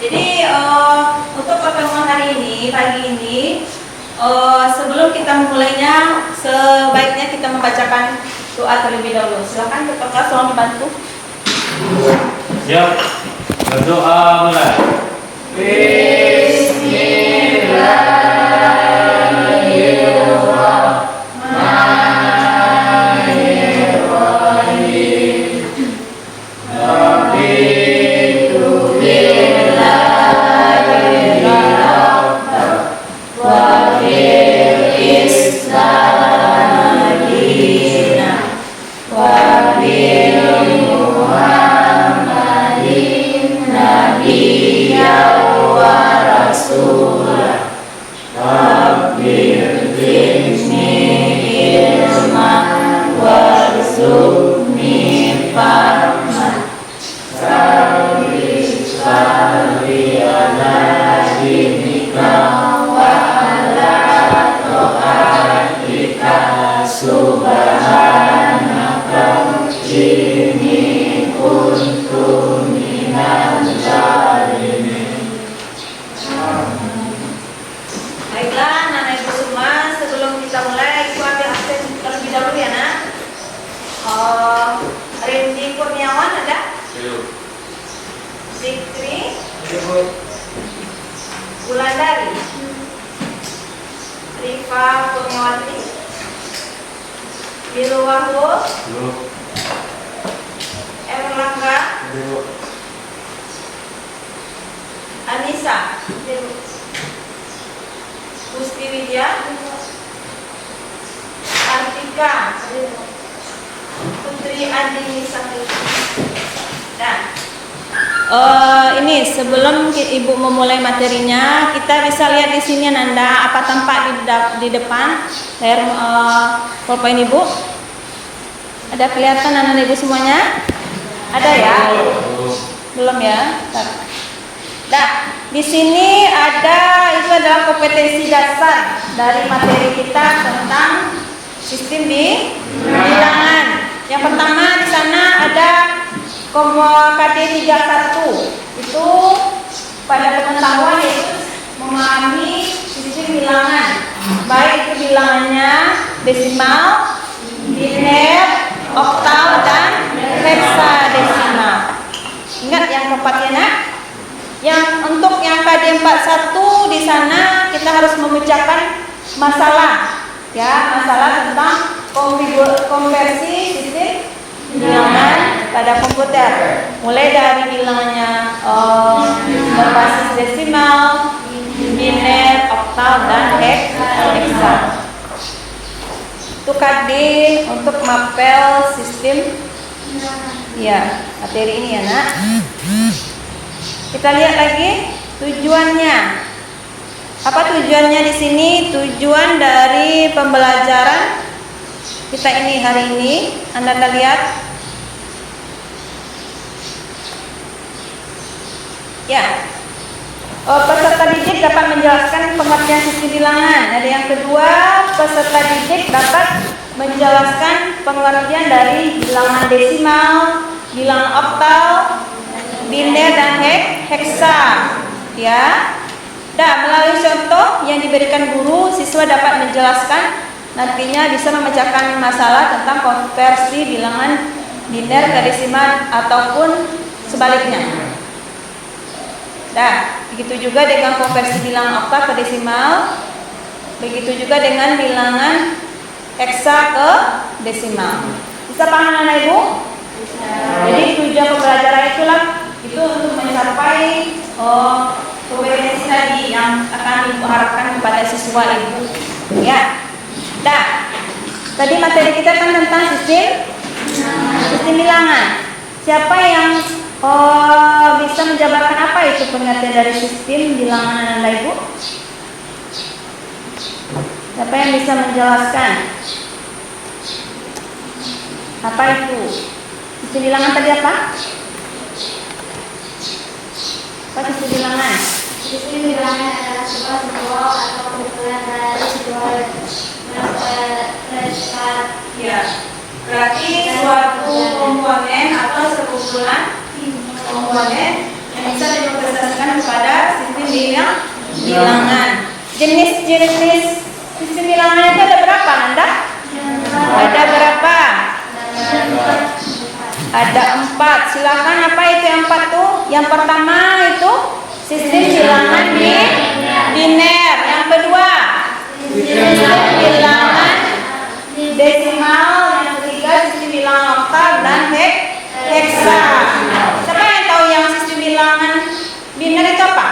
Jadi untuk pertemuan hari ini, pagi ini, sebelum kita memulainya, sebaiknya kita membacakan doa terlebih dahulu. Silakan Dr. Kelas, tolong dibantu. Siap, berdoa mulai. Baiklah, anak ibu semua, sebelum kita mulai, ibu ambil absen terlebih dahulu ya nak. Rindy Kurniawan ada? Zikri Wulandari, Rifa Kurniawati, Biru Wahyu, Erlangga, Anissa, Gusti Widya, Artika, Putri Andi Sakti. Nah, ini sebelum ibu memulai materinya, kita bisa lihat di sini Nanda apa tampak di depan layar pulpen ibu. Ada kelihatan anak ibu semuanya? Ada ya? Belum ya? Nah, di sini itu adalah kompetensi dasar dari materi kita tentang sistem bilangan. Yang pertama di sana ada KD 31. Itu pada pengetahuan yaitu memahami sistem bilangan. Baik itu bilangannya desimal, biner, oktal dan heksadesimal. Ingat yang keempat ya nak? Yang untuk yang KD 41 di sana kita harus memecahkan masalah ya, masalah tentang konversi sistem bilangan pada komputer, mulai dari bilangannya berbasis desimal, biner, oktal dan heksa. Itu KD untuk mapel sistem ya, materi ini ya nak. Kita lihat lagi tujuannya. Apa tujuannya di sini? Tujuan dari pembelajaran kita ini hari ini, Anda lihat. Ya. Peserta didik dapat menjelaskan pengertian sistem bilangan. Ada yang kedua, peserta didik dapat menjelaskan pengertian dari bilangan desimal, bilangan oktal, biner dan heksa ya. Dan melalui contoh yang diberikan guru, siswa dapat menjelaskan, nantinya bisa memecahkan masalah tentang konversi bilangan biner ke desimal ataupun sebaliknya. Nah, begitu juga dengan konversi bilangan oktal ke desimal, begitu juga dengan bilangan heksa ke desimal. Bisa paham anak ibu? Jadi tujuan pembelajaran itu untuk mencapai kompetensi tadi yang akan ibu harapkan kepada siswa ibu. Ya. Nah, tadi materi kita kan tentang sistem bilangan. Siapa yang bisa menjabarkan apa itu pengertian dari sistem bilangan Anda ibu? Siapa yang bisa menjelaskan? Apa itu? Sistem bilangan tadi apa? Apa sistem bilangan? Sistem bilangan adalah sebuah simbol atau kumpulan dari sebuah Ya, berarti suatu komponen atau sekumpulan komponen yang bisa direpresentasikan kepada bilangan. Jenis-jenis sistem bilangan itu ada berapa, Nanda? Ada berapa? Ada 4. Silakan, apa itu yang 4 tuh? Yang pertama itu sistem bilangan biner. Yang kedua sistem bilangan desimal. Yang ketiga sistem bilangan oktav dan heksa. Siapa yang tahu yang sistem bilangan biner itu apa?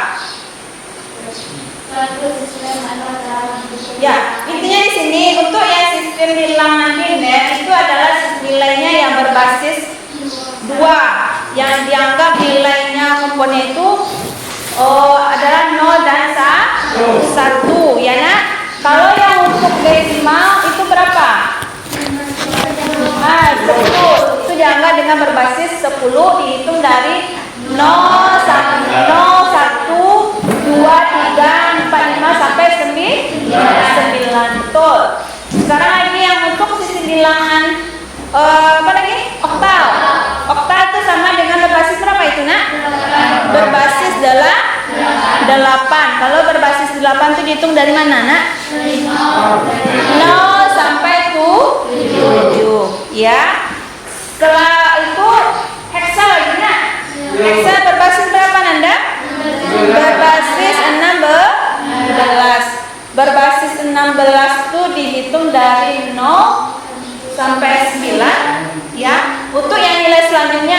Ya, intinya di sini untuk yang sistem bilangan biner itu adalah nilainya yang berbasis 2, yang dianggap nilainya komponen itu adalah 0 dan 1, ya nak? Kalau yang untuk desimal itu berapa? 10. Itu dianggap dengan berbasis 10, dihitung dari 0, 1, 2, 3, 4, 5 sampai 9. Betul. Sekarang lagi yang untuk sistem bilangan apa lagi? Oktal. Oktal itu sama dengan berbasis berapa itu, nak? Berbasis 8. Kalau berbasis 8 itu dihitung dari mana, nak? 0 sampai 7. Ya. Setelah itu heksa lagi, nak. Heksa berbasis berapa, Nanda? Berbasis 16. Berbasis 16 itu dihitung dari 0 sampai 9, ya. Untuk yang nilai selanjutnya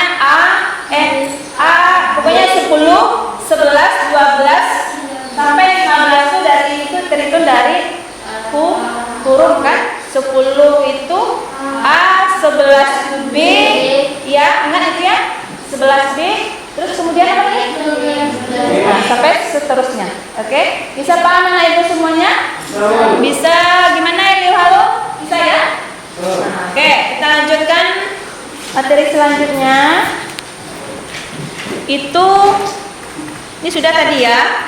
pokoknya 10, 11, 12 sampai 15 itu dari itu terhitung dari huruf kan. 10 itu A, 11 B, ya, ingat itu ya. 11 B, terus kemudian apa lagi? Nah, sampai seterusnya. Oke? Bisa paham anak ibu semuanya? Bisa gimana ya, halo? Bisa ya? Oke, kita lanjutkan materi selanjutnya. Itu ini sudah tadi ya.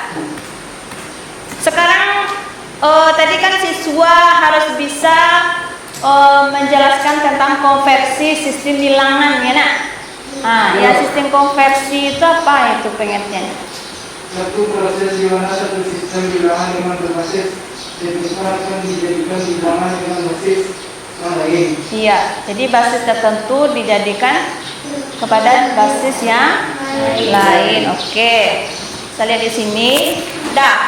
Sekarang tadi kan siswa harus bisa menjelaskan tentang konversi sistem bilangan, ya nak? Nah, ya sistem konversi itu apa itu pengertiannya? Satu proses di mana satu sistem bilangan dengan berbasis desimal akan dijadikan bilangan dengan basis yang lain. Iya, jadi basis tertentu dijadikan kepada basis yang lain. Oke. Kita lihat di sini.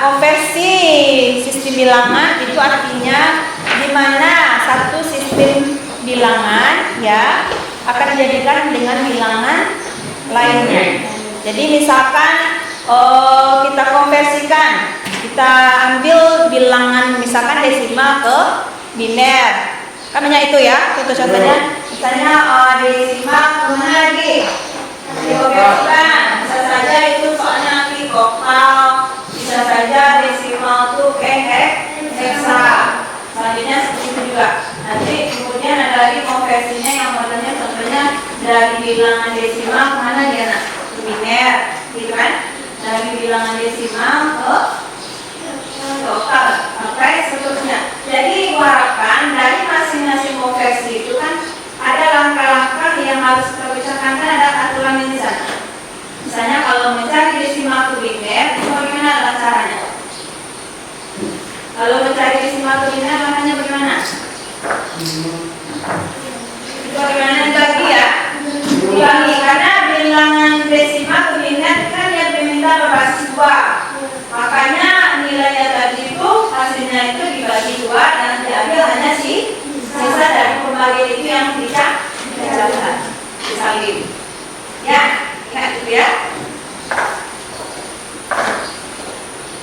Konversi sistem bilangan itu artinya di mana satu sistem bilangan ya akan dijadikan dengan bilangan lainnya. Jadi misalkan kita konversikan, kita ambil bilangan misalkan desimal ke biner. Kan banyak itu ya, contoh-contohnya. Misalnya desimal kemana lagi? Dikonversikan. Bisa saja itu soalnya nanti oktal, bisa saja desimal itu ke heksa. Selanjutnya seperti itu juga. Nanti kemudian ada lagi konversinya yang modelnya contohnya dari bilangan desimal kemana dia nak? Ke biner, gitu kan? Dari bilangan desimal ke oktal sampai seterusnya. Jadi diharapkan dari masing-masing konversi itu kan ada langkah-langkah yang harus kita bicarakan, kan ada aturan di sana. Misalnya kalau mencari desimal ke biner itu bagaimana caranya? Kalau mencari desimal ke biner makanya bagaimana? Itu bagaimana dibagi ya? Dibagi karena bilangan desimal ke biner kan dia diminta berbasis 2. Makanya nilainya tadi itu hasilnya itu dibagi 2 dan diambil hanya sisa dari pembagian itu yang dicatat disalin. Ya, ingat itu ya.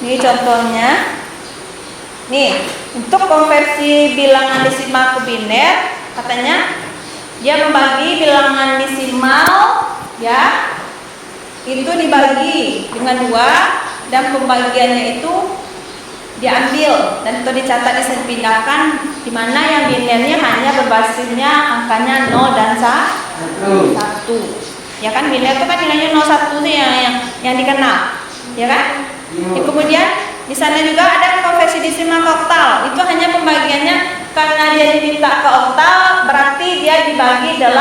Ini contohnya. Nih, untuk konversi bilangan desimal ke biner, katanya dia membagi bilangan desimal ya itu dibagi dengan 2 dan pembagiannya itu diambil dan itu dicatat dipindahkan di mana yang binernya hanya berbasisnya angkanya 0 dan 1. Ya kan biner itu kan nilainya 0, 1 sih yang dikenal. Ya kan? Kemudian di sana juga ada konversi desimal ke oktal. Itu hanya pembagiannya karena dia diminta ke oktal berarti dia dibagi 8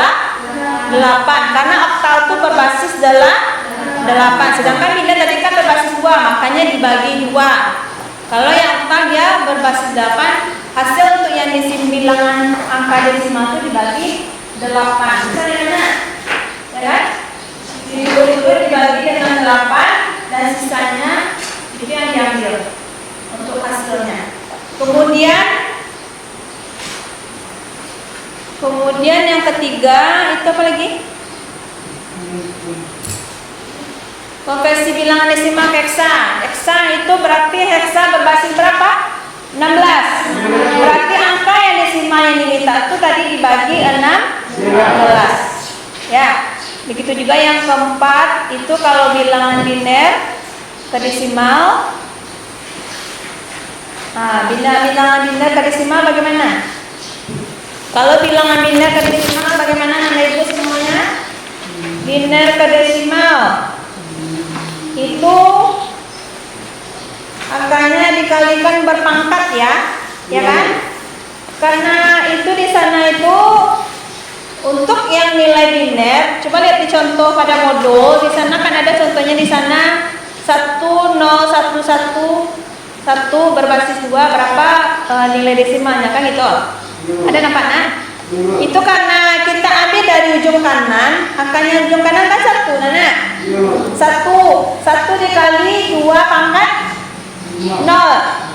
karena oktal itu berbasis 8. Sedangkan biner tadi kan berbasis 2, makanya angkanya dibagi 2. Kalau yang oktal dia berbasis 8, hasil untuk yang bilangan angka desimal itu dibagi 8. Bisa dengan ya kan? 10 dibagi dengan 8 dan sisanya itu yang diambil untuk hasilnya. Kemudian yang ketiga itu apa lagi? Konversi bilangan desimal ke heksa. Heksa itu berarti heksa berbasis berapa? 16. Berarti angka yang desimal yang diminta itu tadi dibagi 16. Ya. Begitu juga yang keempat itu kalau bilangan biner ke desimal. Nah, bilangan biner ke desimal bagaimana? Kalau bilangan biner ke desimal bagaimana Anda Ibu semuanya? Biner ke desimal itu angkanya dikalikan berpangkat ya kan? Karena itu di sana itu untuk yang nilai biner, coba lihat di contoh pada modul di sana kan ada contohnya di sana 1 0 1 1 1 berbasis 2 berapa nilai desimalnya kan itu? Ada nampaknya? Itu karena kita ambil dari ujung kanan, angkanya ujung kanan kan 1, Nana. 1 dikali 2 pangkat 0.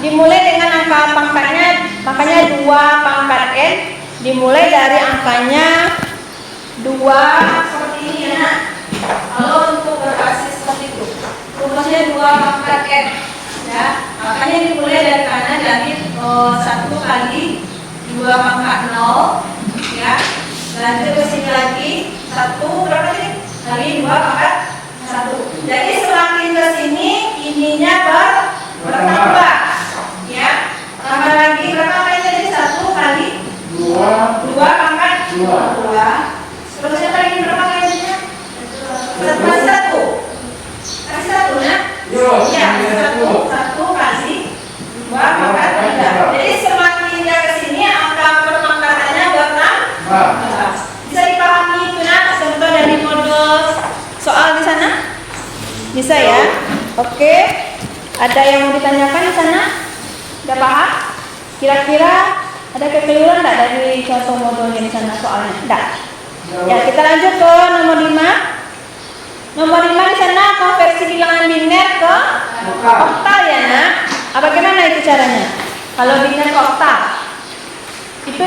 Dimulai dengan angka pangkatnya, makanya 2 pangkat n dimulai dari angkanya 2 seperti ini ya nak. Kalau untuk berbasis seperti itu, rumusnya 2 pangkat n ya. Makanya dimulai dari kanan diambil 1 kali 2 pangkat 0 ya. Lanjut ke sini lagi 1 berapa tadi? Kali 2 pangkat 1. Jadi semakin ke sini ininya bertambah ya. Tambah lagi berapa kali tadi? 1 kali 2 pangkat 2. Seterusnya lagi berapa kalinya? 1 kali 1. Kali 1 nah? Ya, 1 kali 2 pangkat 3. Jadi semakin dia ke sini angka perpangkatannya bertambah. Bisa dipahami itu nak? Contoh dari modul soal di sana? Bisa ya? Oke. Ada yang mau ditanyakan di sana? Udah paham? Kira-kira ada kekeliruan enggak dari contoh modulnya di sana soalnya? Enggak. Ya, kita lanjut ke nomor 5. Nomor 5 di sana konversi bilangan biner ke oktal ya, Nak. Bagaimana itu caranya? Kalau biner ke oktal. Itu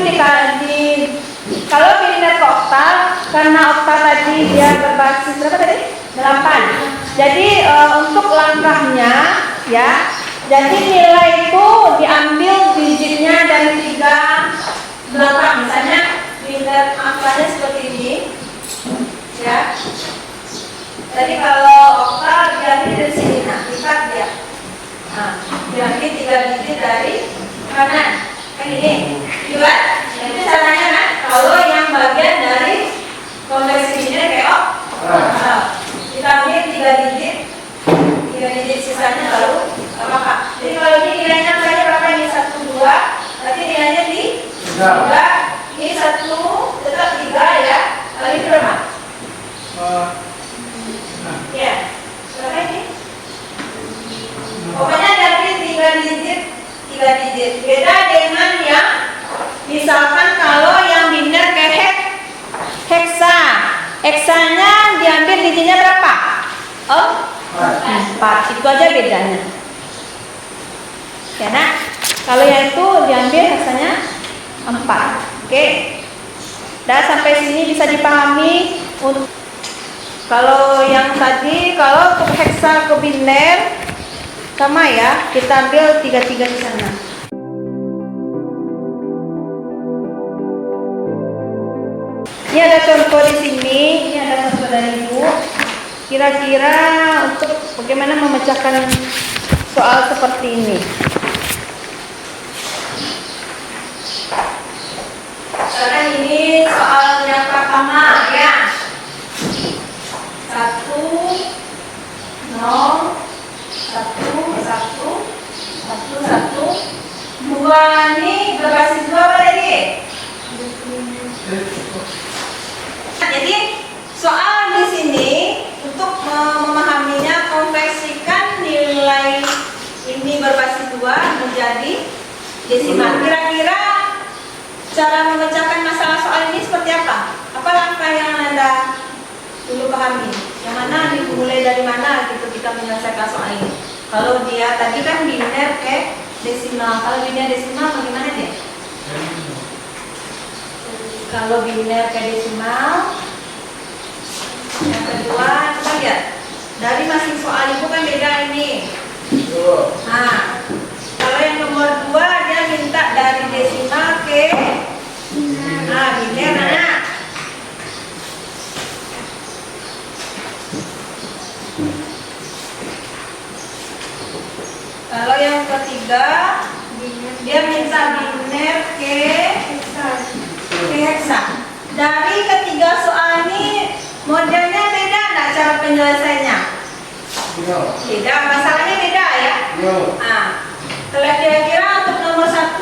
kalau biner ke oktal karena oktal tadi dia berbasis berapa tadi? 8. Jadi untuk langkahnya ya. Jadi nilai itu diambil digitnya dari 3 belakang. Misalnya biner angkanya seperti ini. Ya. Jadi kalau oktal diambil dari sini, nah, lipat dia. Nah, diambil 3 digit dari kanan. Kan ini, lihat. Itu caranya kan? Kalau yang bagian dari konversi biner kayak oktal. Kita ambil 3 digit sisanya lalu apa? Jadi kalau ini nilainya saja berapa ini 1 2, berarti nilainya di 3. Ini 1 tetap 3 ya. Kali berapa? Ya, berapa ini? Pokoknya dari 3 digit. Beda dengan yang misalkan kalau yang biner ke heksa. Heksanya diambil digitnya berapa? 4. Itu aja bedanya. Ya nak, kalau yang itu diambil heksanya 4. Oke. Dan sampai sini bisa dipahami. Kalau yang tadi, kalau untuk heksa ke biner sama ya, kita ambil 3 di sana. Ini ada contoh di sini, ini ada contoh dari Ibu. Kira-kira untuk bagaimana memecahkan soal seperti ini. Sekarang ini soal yang pertama ya. 1 0 1 1 1 2 ini berbasis 2 apa lagi? Jadi soal di sini untuk memahaminya konversikan nilai menjadi desimal. Kira-kira cara memecahkan masalah soal ini seperti apa? Apa langkah yang Anda dulu pahami? Yang mana dimulai dari mana gitu kita menyelesaikan soal ini? Kalau dia tadi kan biner ke desimal. Kalau biner desimal bagaimana dia? Kalau biner ke desimal, yang kedua coba lihat. Dari masing soal itu kan beda ini. Nah, kalau yang nomor 2 dia minta dari desimal ke biner mana? Kalau yang ketiga dia minta biner ke heksa. Dari ketiga soal ini modelnya beda enggak cara penyelesaiannya? Beda, masalahnya beda ya? Nah, kira-kira untuk nomor 1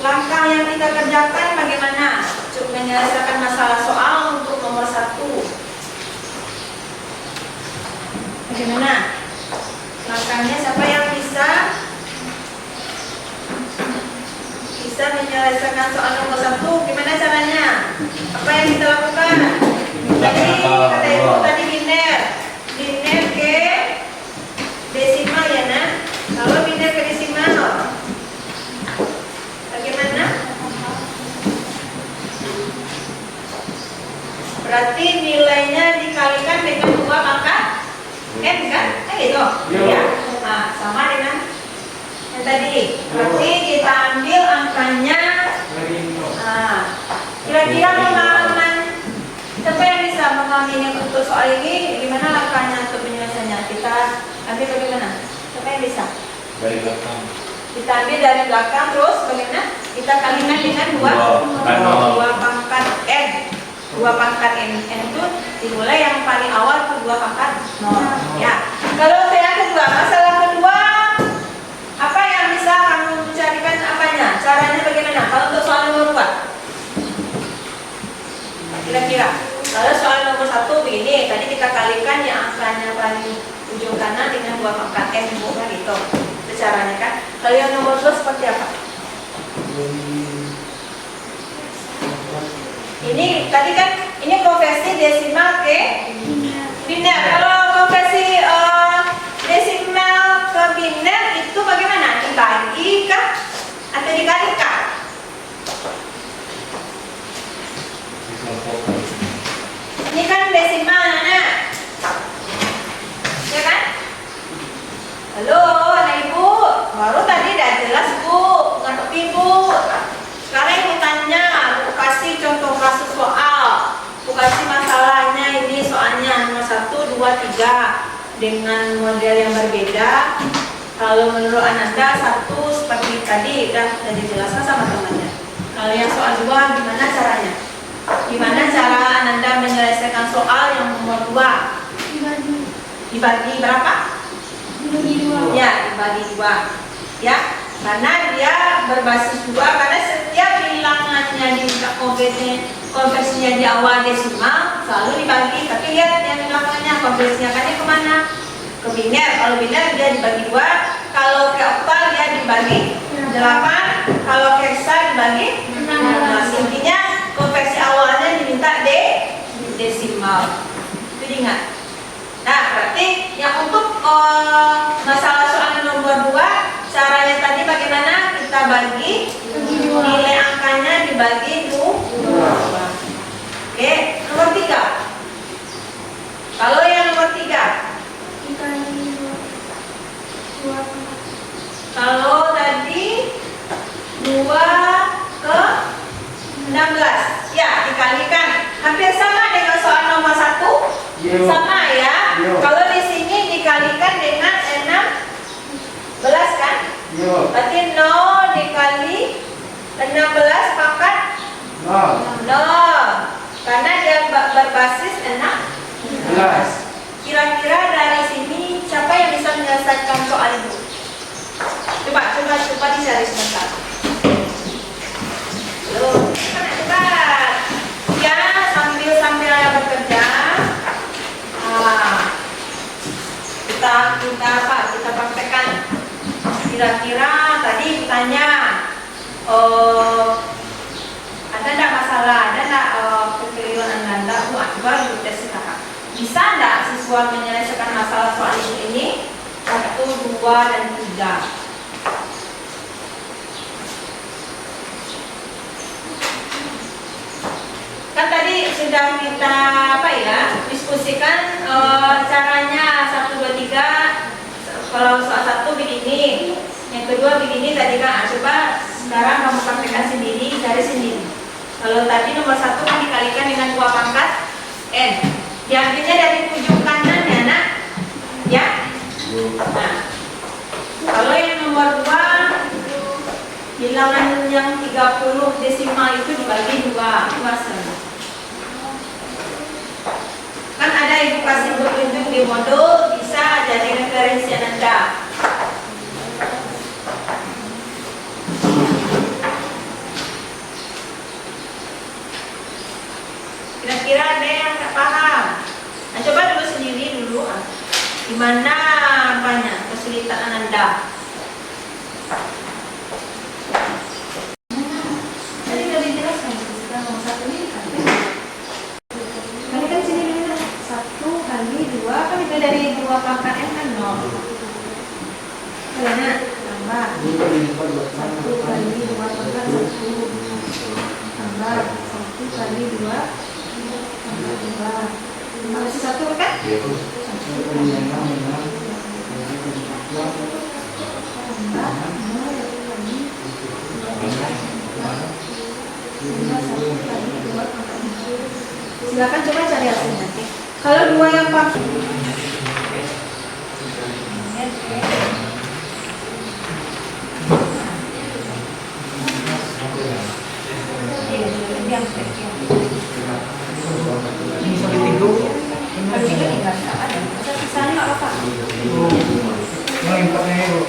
langkah yang kita kerjakan bagaimana untuk menyelesaikan masalah soal untuk nomor 1? Bagaimana? Langkahnya siapa yang bisa menyelesaikan soal nomor 1? Gimana caranya? Apa yang kita lakukan? Tadi kata ibu tadi biner ke desimal ya nak. Kalau biner ke desimal bagaimana? Berarti nilainya dikalikan dengan 2 pangkat n kan? Gitu. Ya. Nah, sama dengan yang tadi. Berarti kita ambil angkanya. Kira-kira pemahaman siapa yang bisa memahami untuk soal ini? Gimana langkahnya untuk penyelesaiannya? Kita ambil bagaimana? Siapa yang bisa? Dari belakang. Kita ambil dari belakang terus bagaimana? Kita kalikan dengan 2 pangkat n. 2 pangkat n itu dimulai yang paling awal itu 2 pangkat 0. Ya. Kalau yang kedua, masalah kedua, apa yang bisa kamu carikan apanya? Caranya bagaimana? Kalau untuk soal nomor 2, kira-kira. Kalau soal nomor 1 begini, tadi kita kalikan yang angkanya paling ujung kanan dengan 2 pangkat n, bukan gitu. Itu caranya kan. Kalau yang nomor 2 seperti apa? Ini tadi kan ini konversi desimal ke biner. Kalau konversi desimal ke biner itu bagaimana? Dibagi kah atau dikalikan? Ini kan desimal anak, ya kan? Halo anak ibu, baru tadi udah jelas bu, ngerti ibu. Sekarang ibu tanya, aku kasih contoh kasus soal, aku kasih masalahnya ini soalnya nomor 1, 2, 3 dengan model yang berbeda. Kalau menurut Ananda 1 seperti tadi udah dijelaskan sama temannya. Kalau yang soal 2 gimana caranya? Gimana cara Ananda menyelesaikan soal yang nomor 2? Dibagi berapa? Dibagi 2. Ya, dibagi 2. Ya, karena dia berbasis 2, karena setiap bilangannya di konversinya di awal desimal selalu dibagi. Tapi lihat yang bilangannya konversinya kan kemana? Ke biner. Kalau biner dia dibagi 2, kalau ke oktal dia dibagi 8, kalau ke heksa dibagi 16. Intinya konversi awalnya diminta desimal. Itu diingat. Nah, berarti yang untuk masalah soal nomor 2, caranya tadi bagaimana? Kita bagi nilai angkanya dibagi 2. Oke, nomor 3. Kalau yang nomor 3, kalau tadi 2 ke 16, ya dikalikan. Hampir sama dengan soal nomor 1. Sama ya. Kalau di sini dikalikan dengan 16 kan? Berarti 0 dikali 16 pangkat 0. Karena dia berbasis 16. Kira-kira dari sini siapa yang bisa menyelesaikan soal itu? Coba dicari sebentar. Loh, cepat. Ya, sambil Anda bekerja. Kita praktekkan. kira-kira tadi ditanya, ada enggak masalah, ada enggak kekeliruan Anda? Coba ibu tes sekarang. Bisa enggak siswa menyelesaikan masalah soal ini? 1, 2, dan 3. Kan tadi sudah kita diskusikan caranya 1, 2, 3. Kalau soal 1 begini, yang kedua begini tadi kan. Coba sekarang kamu praktekkan sendiri, cari sendiri. Kalau tadi nomor 1 kan dikalikan dengan 2 pangkat N. Diambilnya dari ujung kanan ya nak, ya. Nah, kalau yang nomor 2, bilangan yang 30 desimal itu dibagi 2 saja. Kan ada ibu kasih petunjuk di modul, bisa jadi referensi Anda. Kira-kira ada yang tak paham? Nah, coba dulu sendiri dulu. Gimana apanya kesulitan Anda? Tadi sudah dijelaskan. Sekarang nomor 1 ini kan. Kan sini dulu 1 kali 2 kan itu dari 2 pangkat N kan 0. Karena tambah 1 kali 2 pangkat 1 tambah 1 kali 2 tambah 2 masih 1 kan? Iya. 1 kali 2 tambah 1 kali 2 pangkat 2. Silakan coba cari hasilnya. Kalau 2 yang pakai Ini sampai 3. kalau 3 tinggal ada. Sisanya nggak apa-apa. Yang empatnya itu.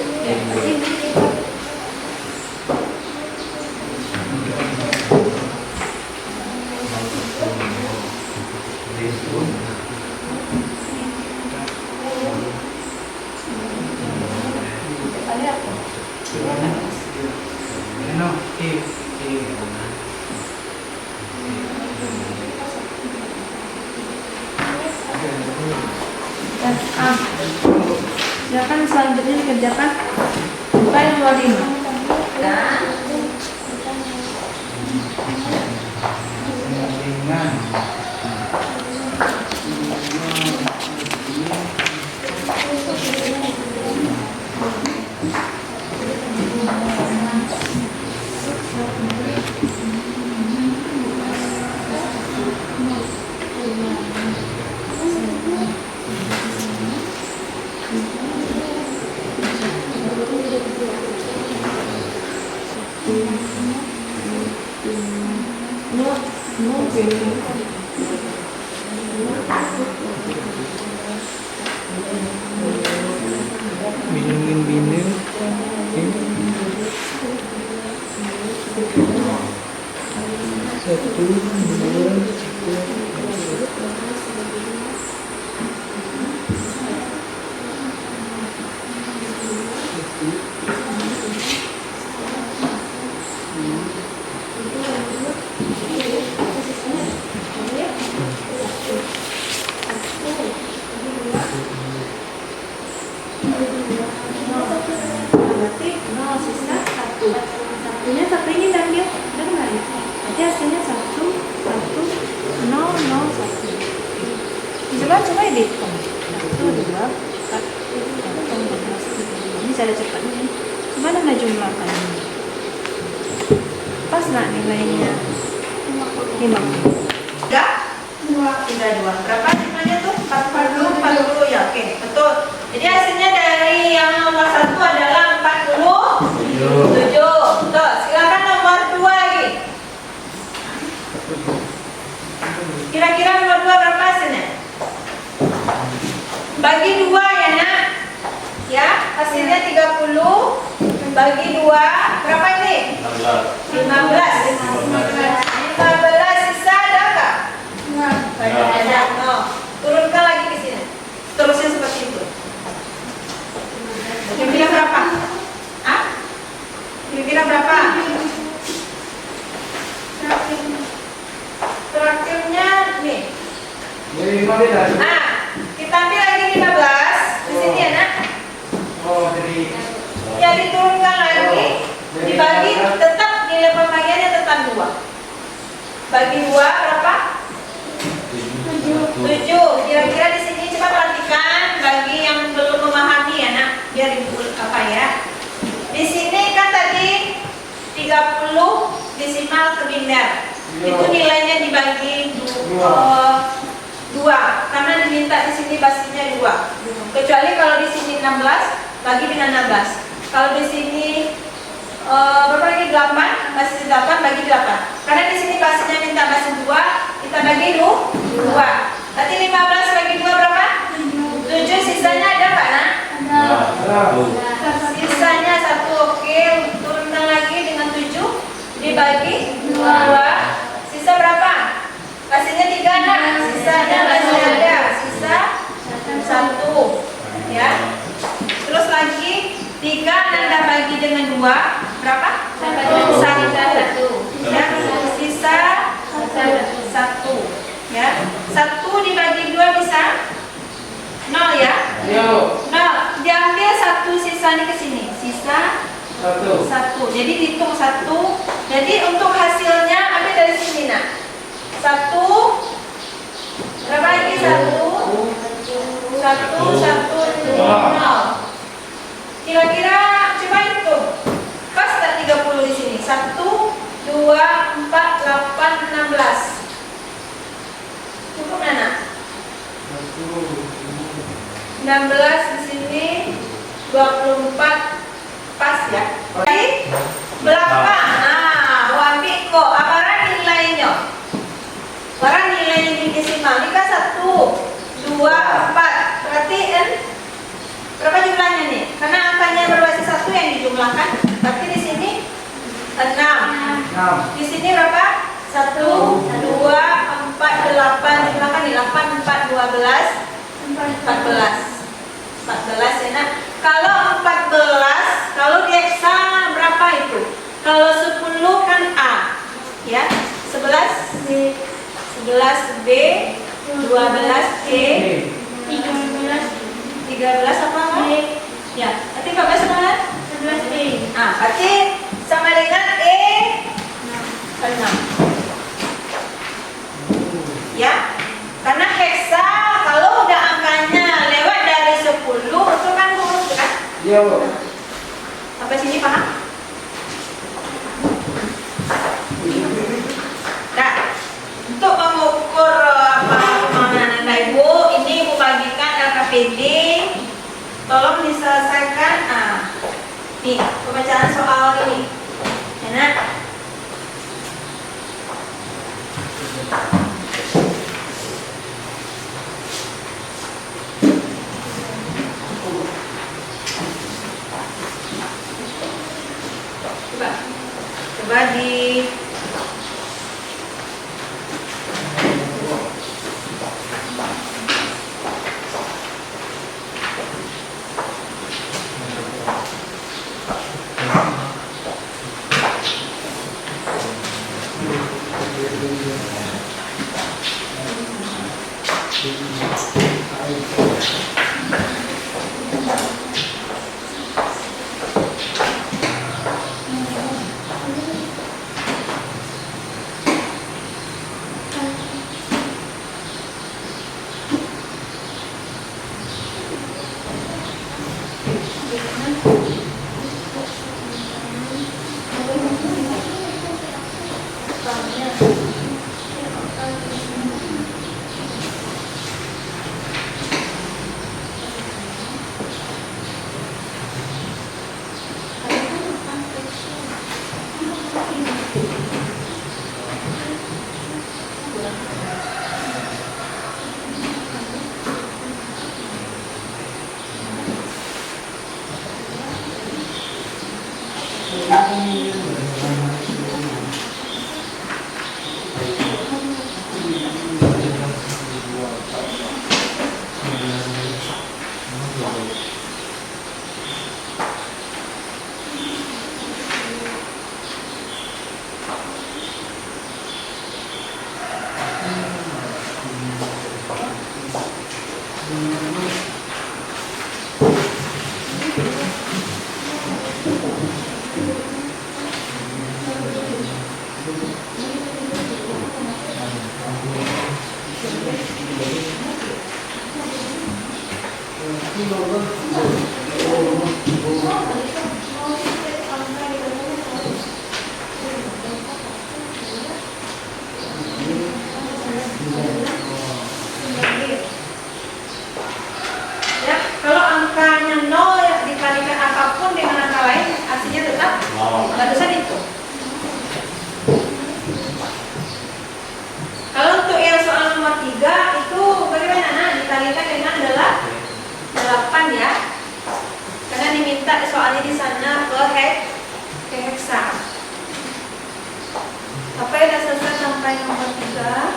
Silakan selanjutnya dikerjakan file nomor 5. Dan Bilangin satu, dua, satu ini diambil, benar ya? Nanti hasilnya 1, 1, 0, 0, 1. Coba dihitung. 1, 2, 4, 5, 6, 7, 8. Ini cara cepatnya nih. Gimana nggak jumlahkan ini? Pas nggak nilainya? 5. Enggak? 2. Berapa nilainya tuh? 40 ya, oke, betul. Jadi hasilnya dari yang nomor 1 adalah 47. Betul. Silakan nomor 2 lagi. Kira-kira nomor 2 berapa hasilnya? Bagi 2 ya nak. Ya, hasilnya 30 bagi 2 berapa ini? 15. 15 sisa ada enggak? Ada. No. Turunkan lagi ke sini. Terusnya seperti itu. Kira-kira berapa? diturunkan lagi, dibagi tetap nilai pembagiannya tetap 2. Bagi 2 berapa? 7. Kira-kira di sini coba perhatikan bagi yang belum memahami ya nak, biar ibu apa ya. Di sini kan tadi 30 desimal ke binder. Itu nilainya dibagi 2. Karena diminta di sini basinya 2. Kecuali kalau di sini 16 bagi dengan 16. Kalau di sini berapa lagi 8, basi 8 bagi 8. Karena di sini basinya minta basi 2, kita bagi 2. Berarti 15 bagi 2 berapa? 7. Sisanya ada Pak Nak? Sisanya 1. Oke, turunkan lagi dengan 7 dibagi 2. Sisa berapa? Basinya 3 Nak. Sisanya masih ada. Sisa 1. Ya. Terus lagi 3 Anda bagi dengan 2 berapa? 1. Ya. Sisa 1. Ya. 1 dibagi 2 bisa 0 ya? 0. Diambil 1 sisanya ke sini. Sisa 1. Jadi hitung 1. Jadi untuk hasilnya ambil dari sini nak. 1. Berapa lagi? 1. 0. Kira-kira coba hitung. Pas tak 30 di sini? 1, 2, 4, 8, 16. Cukup mana? 16 di sini, 24 pas ya. Jadi berapa? Nah, ambil kok. Apa nilainya? Barang nilainya di desimal. Ini kan 1, 2, 4. Berarti berapa jumlahnya nih? Karena angkanya berbasis 1 yang dijumlahkan. Berarti di sini 6. Di sini berapa? 1, 2, 4, 8. Jumlahkan nih 8, 4, 12. 14 ya nak. Kalau 14, kalau di heksa berapa itu? Kalau 10 kan A ya, 11 B, 12 C, 13 apa? Ya, berarti 14 sama 11 B. Berarti sama dengan E 6 ya. Karena heksa kalau udah angkanya lewat dari 10 itu kan huruf kan? Iya, Bu. Sampai sini paham? Nah, untuk mengukur kemampuan Anda Ibu, ini Ibu bagikan LKPD. Tolong diselesaikan. Nih, pembacaan soal ini. Enak? Coba di Ya, kalau angkanya 0 ya dikalikan apapun dengan angka lain, hasilnya tetap batasan itu. Kalau untuk yang soal nomor 3 itu bagaimana? Nah, dikalikan dengan 8 ya. Karena diminta soalnya di sana ke heksa. Apa yang sudah selesai sampai nomor 3?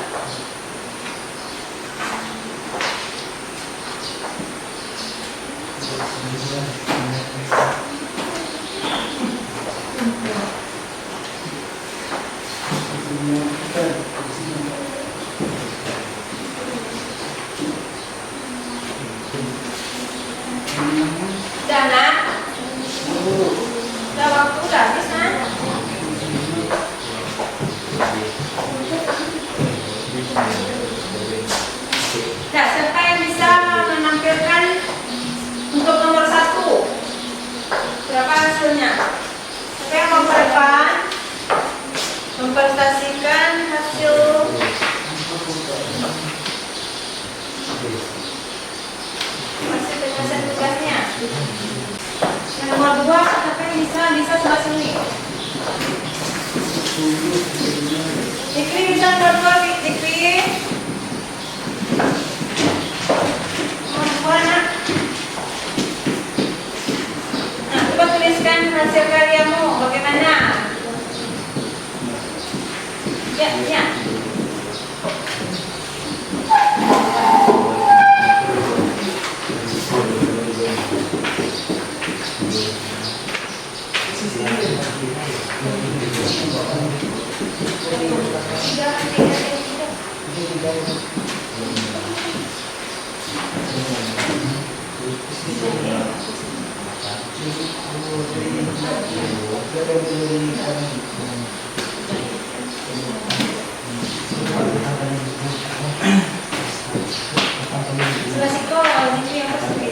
Dana, udah waktu udah habis kan? Nah, siapa yang bisa menampilkan untuk nomor 1? Berapa hasilnya? Siapa yang mau ke depan? Mempresentasikan hasil penyelesaian tugasnya. Yang nomor 2, siapa yang bisa sebelah sini? Dikri bisa nomor 2, Dikri. Nomor 2, nak. Nah, coba tuliskan hasil karyamu. Bagaimana? Ya. Sebelah situ, ini yang pasti.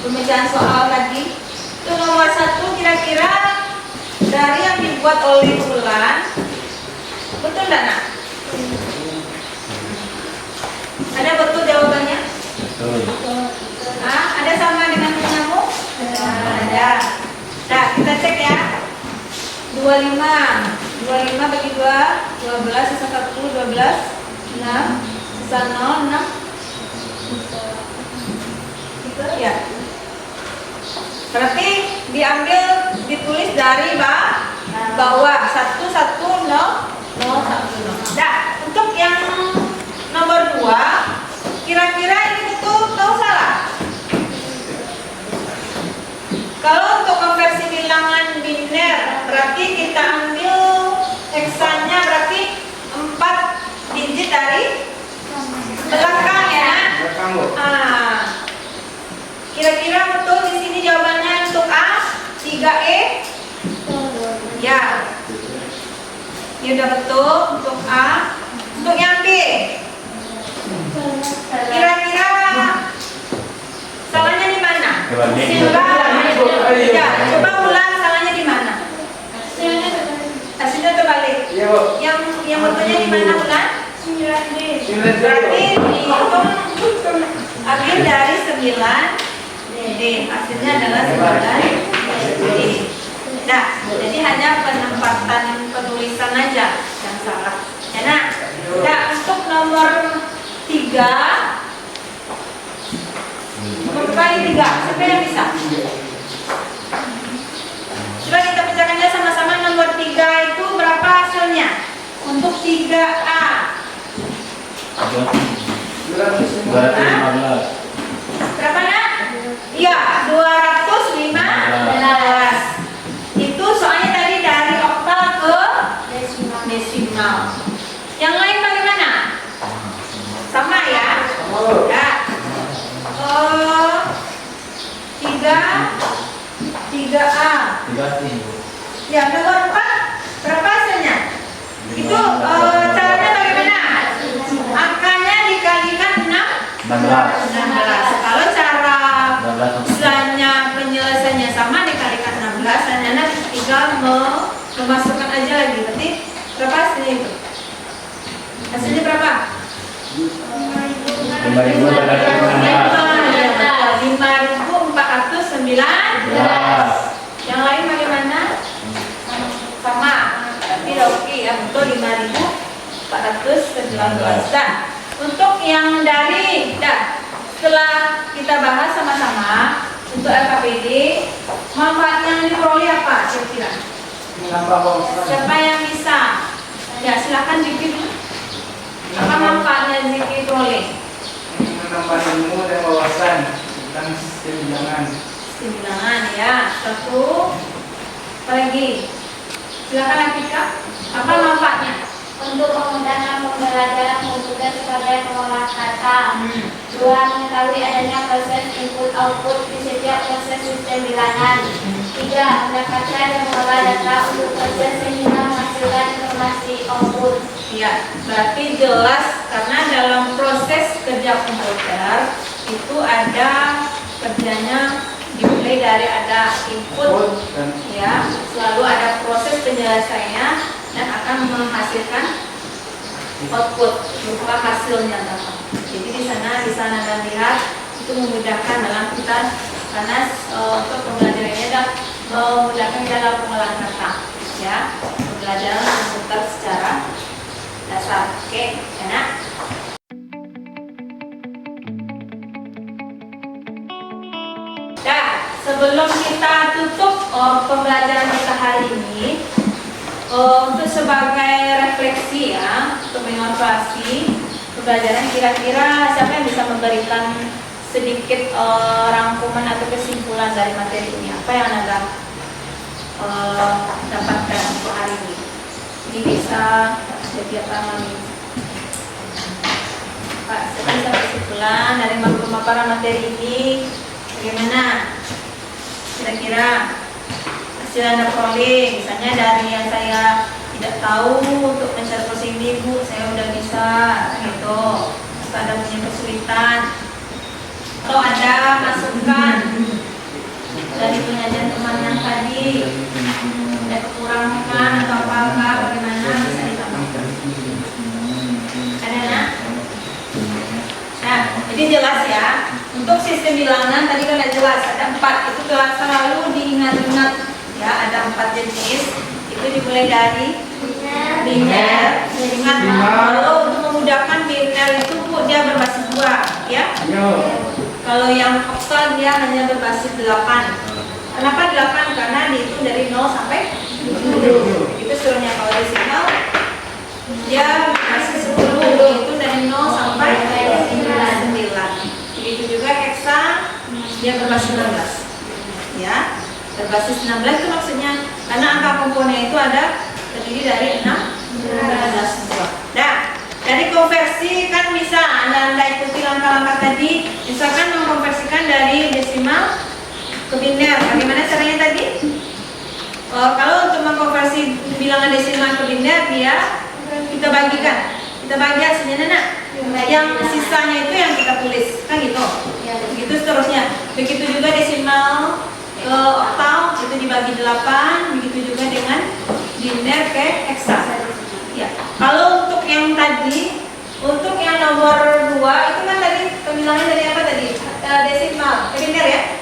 Pemecah soal tadi. Itu nomor 1 kira-kira dari yang dibuat oleh Wulan. Betul enggak, Nak? Ada betul jawabannya? Betul. Ada sama dengan punyamu? Ada. Nah, kita cek ya. 25 bagi 2, 12, sisa 1, 12, 6, sisa 0, 6. Ya. Berarti diambil, ditulis dari bawah 1, 1, 0, 0, 1, 0. Nah, untuk yang nomor 2, kira-kira ini betul atau salah? Kalau untuk konversi bilangan biner, berarti kita ambil heksanya berarti 4 digit dari belakang ya. Belakang, Bu. Kira-kira betul di sini jawabannya untuk A 3E? Ya. Ini udah betul untuk A. Untuk yang B, kira-kira salahnya di mana? Kebalik. Ya, coba ulang salahnya di mana? Hasilnya terbalik. Iya, Bu. Yang betulnya di mana ulang? 9D. Berarti dihitung ambil dari 9D. Hasilnya adalah 9D. Nah, jadi hanya penempatan penulisan aja yang salah. Ya, nah, untuk nomor 3, nomor kali 3, siapa yang bisa? Coba kita pecahkannya sama-sama. Nomor 3 itu berapa hasilnya? Untuk 3A. 215. Berapa, Nak? Iya, 215. Itu soalnya tadi dari oktal ke desimal. Yang lain bagaimana? Sama ya? Ya. 3A. Ya, nomor 4 berapa hasilnya? Itu caranya bagaimana? Angkanya dikalikan 16. Kalau cara istilahnya penyelesaiannya sama, dikalikan 16, hanya tinggal memasukkan aja lagi. Berarti berapa hasilnya itu? Hasilnya berapa? 5.419. Yang lain bagaimana? Sama. Berarti oke ya, betul 5.419. Nah, untuk yang dari, setelah kita bahas sama-sama untuk LKPD, manfaat yang diperoleh apa kira-kira? Menambah wawasan. Siapa yang bisa? Ya, silakan Zikri dulu. Apa manfaatnya Zikri peroleh? Menambah ilmu dan wawasan tentang sistem bilangan. Sistem bilangan ya. 1. Apa lagi? Silakan Afika. Apa manfaatnya? Untuk memudahkan pembelajaran menggunakan sebagai pengolahan kata. 2. Mengetahui adanya proses input output di setiap proses sistem bilangan. 3. Mendapatkan dan mengolah data untuk proses sehingga menghasilkan informasi output. Ya, berarti jelas karena dalam proses kerja komputer itu ada kerjanya dimulai dari ada input, ya, selalu ada proses penyelesaiannya dan akan menghasilkan output berupa hasilnya datang. Jadi di sana Anda lihat itu memudahkan dalam kita karena untuk pembelajarannya dan memudahkan dalam pengolahan kata, ya, pembelajaran komputer secara dasar. Oke, enak. Nah, sebelum kita tutup pembelajaran kita hari ini, untuk sebagai refleksi ya, untuk mengevaluasi pembelajaran, kira-kira siapa yang bisa memberikan sedikit rangkuman atau kesimpulan dari materi ini? Apa yang Anda dapatkan untuk hari ini? Ini bisa kegiatan Pak, bisa kesimpulan dari pemaparan materi ini bagaimana? Kira-kira hasil Anda peroleh, misalnya dari yang saya tidak tahu untuk mencari proses ini, Bu, saya udah bisa gitu. Atau ada punya kesulitan atau ada masukan dari penyajian teman yang tadi ada kekurangan atau apa bagaimana bisa ditambahkan. Ada nak? Nah, jadi jelas ya. Untuk sistem bilangan tadi kan ada jelas ada 4. Itu telah selalu diingat-ingat ya, ada 4 jenis. Itu dimulai dari biner. Ingat kalau untuk memudahkan biner itu Bu dia berbasis 2 ya. Kalau yang oktal dia hanya berbasis 8. Kenapa 8? Karena dihitung dari 0 sampai 10. Itu seluruhnya. Kalau desimal dia berbasis 10 itu dari 0 sampai 9. Begitu juga heksa dia berbasis 16. Ya, berbasis 16 itu maksudnya karena angka komponen itu ada terdiri dari 16 buah. Nah, dari konversi kan bisa Anda ikuti langkah-langkah tadi. Misalkan mengkonversikan dari desimal ke biner. Bagaimana caranya tadi? Kalau untuk mengkonversi bilangan desimal ke biner dia kita bagikan. Kita bagi hasilnya nak. Yang sisanya itu yang kita tulis. Kan gitu. Begitu seterusnya. Begitu juga desimal ke oktal itu dibagi 8. Begitu juga dengan biner ke heksa. Ya. Kalau untuk yang tadi, untuk yang nomor 2 itu kan tadi pembilangan dari apa tadi? Desimal, biner ya.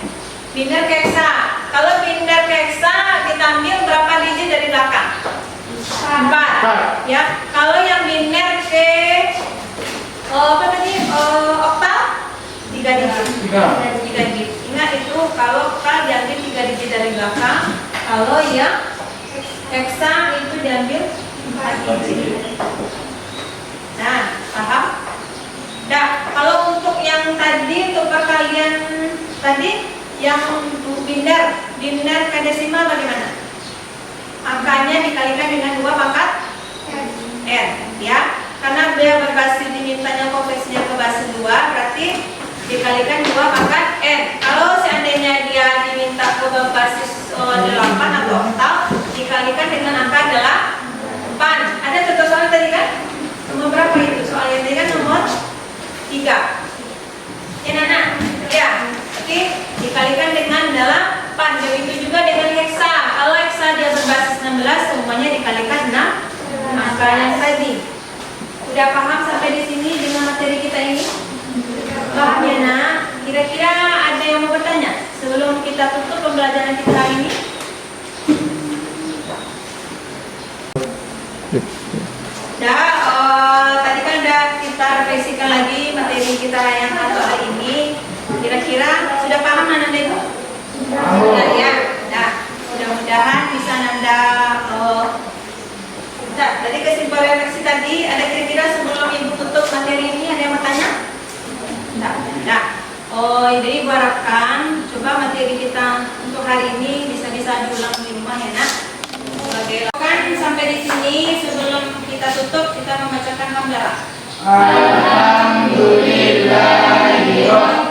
Biner ke heksa. Kalau biner ke heksa kita ambil berapa digit dari belakang? 4. Ya. Kalau yang biner ke apa tadi? Oktal 3 digit. 3 digit. Ingat itu kalau oktal diambil 3 digit dari belakang. Kalau yang heksa itu diambil 4 digit. Nah, paham? Nah, kalau untuk yang tadi untuk perkalian tadi yang biner ke desimal bagaimana? Angkanya dikalikan dengan 2 pangkat n, ya. Karena dia berbasis dimintanya konversinya ke basis 2, berarti dikalikan 2 pangkat n. Kalau seandainya dia diminta ke berbasis 8 atau oktal, dikalikan dengan angka 8. Ada contoh soal tadi kan? Nomor berapa itu? Soalnya tadi kan nomor 3. Ya Nana? Ya. Oke, dikalikan dengan 8. Begitu juga dengan heksa. Kalau heksa dia berbasis 16, semuanya dikalikan 6 angka yang tadi. Udah paham sampai di sini dengan materi kita ini? Paham ya Nak? Kira-kira ada yang mau bertanya sebelum kita tutup pembelajaran kita hari ini? Tadi kan udah kita revisikan lagi materi kita yang untuk hari ini. Kira-kira sudah paham Nanda itu? Sudah ya. Nah, mudah-mudahan bisa Nanda. Dari kesimpulan refleksi tadi, ada kira-kira sebelum Ibu tutup materi ini ada yang mau tanya? Nah, jadi Ibu harapkan coba materi kita untuk hari ini bisa diulang di rumah ya Nak. Oke, kan sampai di sini sebelum kita tutup kita membacakan hamdalah. Alhamdulillah.